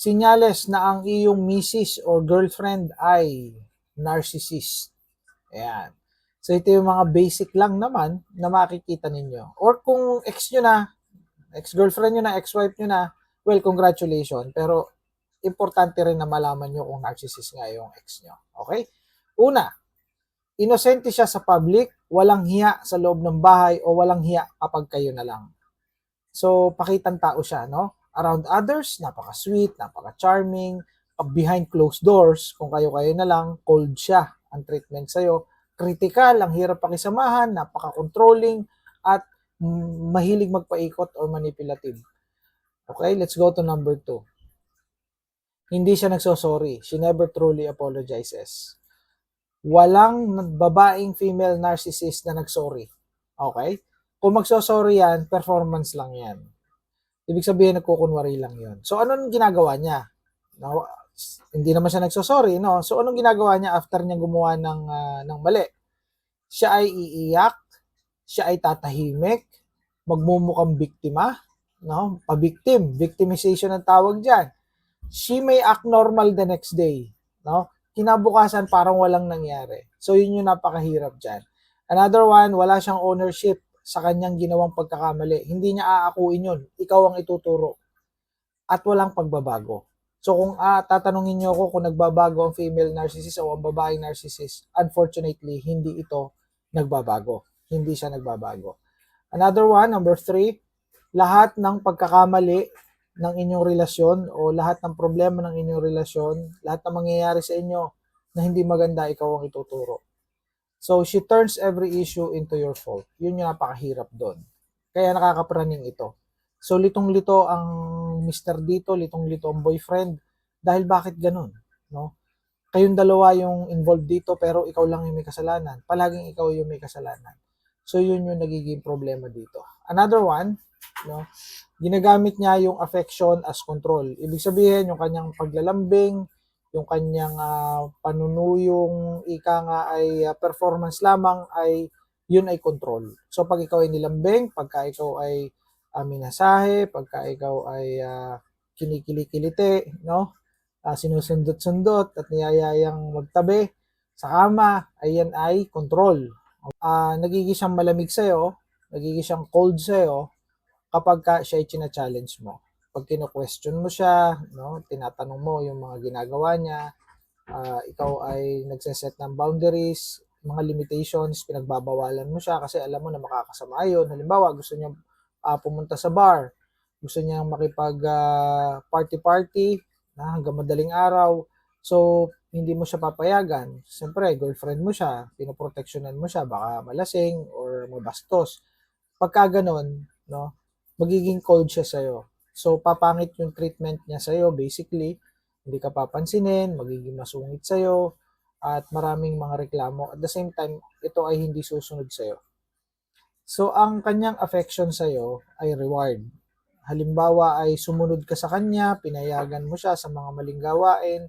Sinyales na ang iyong misis or girlfriend ay narcissist. Ayan. So ito yung mga basic lang naman na makikita ninyo. Or kung ex nyo na, ex-girlfriend nyo na, ex-wife nyo na, well, congratulations. Pero importante rin na malaman nyo kung narcissist nga yung ex nyo. Okay? Una, inosente siya sa public, walang hiya sa loob ng bahay o walang hiya kapag kayo na lang. So, pakitang tao siya, no? Around others, napaka-sweet, napaka-charming. Behind closed doors, kung kayo-kayo na lang, cold siya ang treatment sa'yo. Critical, ang hirap pakisamahan, napaka-controlling, at mahilig magpaikot or manipulative. Okay, let's go to number 2. Hindi siya nagsosorry. She never truly apologizes. Walang babaeng female narcissist na nagsorry. Okay? Kung magsosorry yan, performance lang yan. Ibig sabihin, nagkukunwari lang yon. So, anong ginagawa niya? No, hindi naman siya nagsosorry, no? So, anong ginagawa niya after niya gumawa ng mali? Siya ay iiyak, siya ay tatahimik, magmumukhang biktima, no? Pa-victim, victimization ang tawag diyan. She may act normal the next day, no? Kinabukasan parang walang nangyari. So, yun yung napakahirap diyan. Another one, wala siyang ownership sa kanyang ginawang pagkakamali. Hindi niya aakuin yun. Ikaw ang ituturo. At walang pagbabago. So kung tatanungin niyo ako kung nagbabago ang female narcissist o ang babaeng narcissist, unfortunately, hindi ito nagbabago. Hindi siya nagbabago. Another one, number 3, lahat ng pagkakamali ng inyong relasyon o lahat ng problema ng inyong relasyon, lahat ng mangyayari sa inyo na hindi maganda, ikaw ang ituturo. So, she turns every issue into your fault. Yun yung napakahirap doon. Kaya nakakapraning ito. So, litong-lito ang Mr. dito, litong-lito ang boyfriend. Dahil bakit ganun? No? Kayong dalawa yung involved dito, pero ikaw lang yung may kasalanan. Palaging ikaw yung may kasalanan. So, yun yung nagiging problema dito. Another one, no? Ginagamit niya yung affection as control. Ibig sabihin, yung kanyang paglalambing, yung kanyang panunuyong ika nga ay performance lamang, ay yun ay control. So pag ikaw ay nilambing, pagka ikaw ay minasahe, pagka ikaw ay kinikilikiliti, no? Sinusundot-sundot at niyayayang magtabi sa kama, ayan ay control. Nagiging siyang malamig sa'yo, nagiging siyang cold sa'yo kapag siya ay china-challenge mo. Pag kino-question mo siya, no, tinatanong mo yung mga ginagawa niya, ikaw ay nagseset ng boundaries, mga limitations, pinagbabawalan mo siya kasi alam mo na makakasama yun. Halimbawa, gusto niya pumunta sa bar, gusto niya makipag party-party hanggang madaling araw. So, hindi mo siya papayagan. Siyempre, girlfriend mo siya, pinoproteksyonan mo siya, baka malasing or mabastos. Pagka ganon, no, magiging cold siya sa'yo. So, papangit yung treatment niya sa'yo, basically. Hindi ka papansinin, magiging masungit sa'yo, at maraming mga reklamo. At the same time, ito ay hindi susunod sa'yo. So, ang kanyang affection sa'yo ay reward. Halimbawa ay sumunod ka sa kanya, pinayagan mo siya sa mga maling gawain,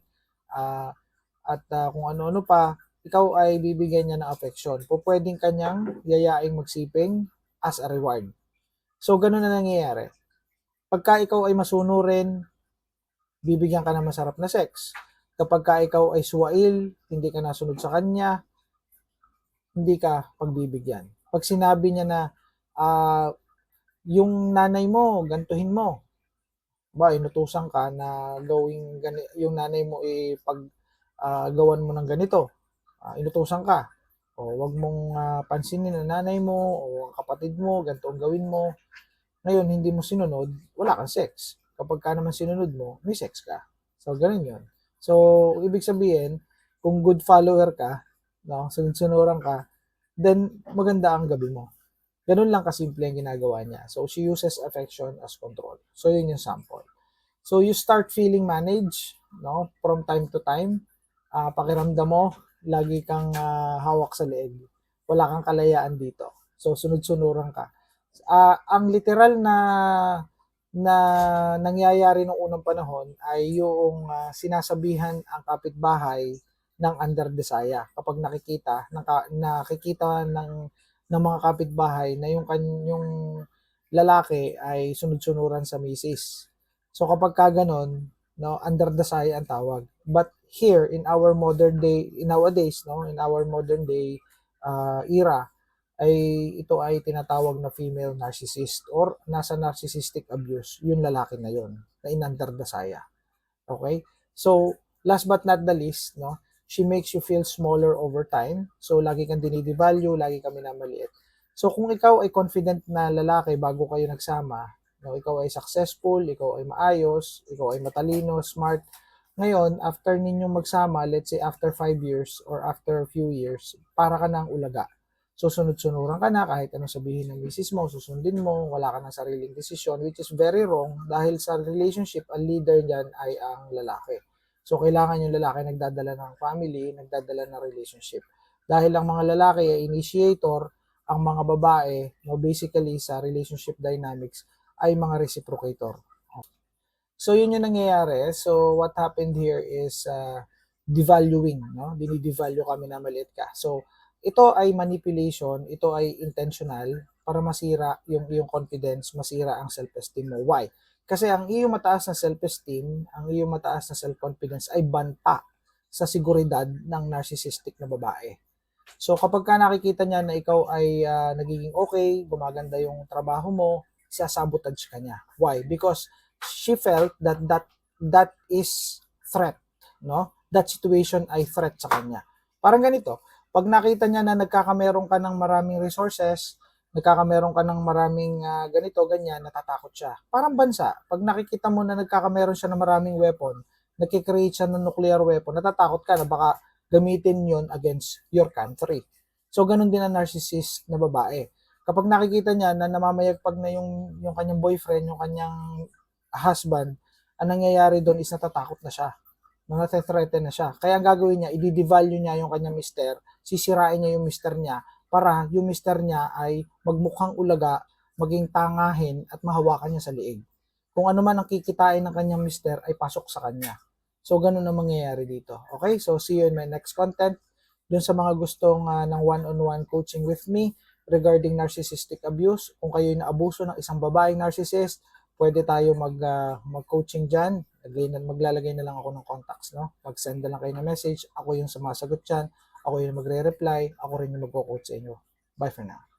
at kung ano-ano pa, ikaw ay bibigyan niya ng affection. Pwedeng kanyang yayaing magsiping as a reward. So, ganun na nangyayari. Pagka ikaw ay masunurin, bibigyan ka ng masarap na sex. Kapag ka ikaw ay suwail, hindi ka nasunod sa kanya, hindi ka pagbibigyan. Pag sinabi niya na, yung nanay mo, gantuhin mo, inutusan ka na gawing yung nanay mo gawan mo ng ganito, inutusan ka, o wag mong pansinin ang nanay mo o ang kapatid mo, ganito ang gawin mo. Ngayon, hindi mo sinunod, wala kang sex. Kapag ka naman sinunod mo, may sex ka. So, ganun yun. So, ibig sabihin, kung good follower ka, no, sunod-sunuran ka, then maganda ang gabi mo. Ganun lang kasimple ang ginagawa niya. So, she uses affection as control. So, yun yung sample. So, you start feeling managed, no, from time to time. Pakiramdam mo, lagi kang hawak sa leeg. Wala kang kalayaan dito. So, sunod-sunuran ka. Ang literal na nangyayari noong unang panahon ay yung sinasabihan ang kapitbahay ng underdesaya kapag nakikita ng mga kapitbahay na yung lalaki ay sunod-sunuran sa misis. So kapag ka ganon, no, under the saya ang tawag. But here in our modern day, nowadays, no, in our modern day era, ay ito ay tinatawag na female narcissist or nasa narcissistic abuse, yung lalaki na yon na inandar the saya. Okay? So, last but not the least, no, she makes you feel smaller over time. So, lagi kang dinidevalue, lagi kang minamaliit. So, kung ikaw ay confident na lalaki bago kayo nagsama, no, ikaw ay successful, ikaw ay maayos, ikaw ay matalino, smart, ngayon, after ninyong magsama, let's say after 5 years or after a few years, para ka ng ulaga. Susunod-sunuran ka na kahit anong sabihin ng misis mo, susundin mo, wala ka ng sariling desisyon, which is very wrong dahil sa relationship, ang leader dyan ay ang lalaki. So, kailangan yung lalaki nagdadala ng family, nagdadala ng relationship. Dahil ang mga lalaki ay initiator, ang mga babae, no, basically sa relationship dynamics, ay mga reciprocator. So, yun yung nangyayari. So, what happened here is devaluing, no? Dinidevalue kami na maliit ka. So, ito ay manipulation, ito ay intentional para masira yung iyong confidence, masira ang self-esteem mo. Why? Kasi ang iyong mataas na self-esteem, ang iyong mataas na self-confidence ay banta sa seguridad ng narcissistic na babae. So kapag ka nakikita niya na ikaw ay nagiging okay, gumaganda yung trabaho mo, sasabotage ka niya. Why? Because she felt that is threat, no? That situation ay threat sa kanya. Parang ganito, pag nakita niya na nagkakameron ka ng maraming resources, nagkakameron ka ng maraming ganito, ganyan, natatakot siya. Parang bansa, pag nakikita mo na nagkakameron siya ng maraming weapon, nagkikreate siya ng nuclear weapon, natatakot ka na baka gamitin yon against your country. So, ganun din ang narcissist na babae. Kapag nakikita niya na namamayagpag na yung kanyang boyfriend, yung kanyang husband, ang nangyayari doon is natatakot na siya. Natathreaten na siya. Kaya ang gagawin niya, i-devalue niya yung kanyang mister, sisirain niya yung mister niya, para yung mister niya ay magmukhang ulaga, maging tangahin, at mahawakan niya sa liig. Kung ano man ang kikitain ng kanyang mister ay pasok sa kanya. So, ganun ang mangyayari dito. Okay? So, see you in my next content. Dun sa mga gustong ng one-on-one coaching with me regarding narcissistic abuse, kung kayo naabuso ng isang babaeng narcissist, pwede tayo mag-coaching dyan. Maglalagay na lang ako ng contacts, no? Mag-send na lang kayo ng message. Ako yung sumasagot dyan. Ako yung magre-reply. Ako rin yung magko-coach sa inyo. Bye for now.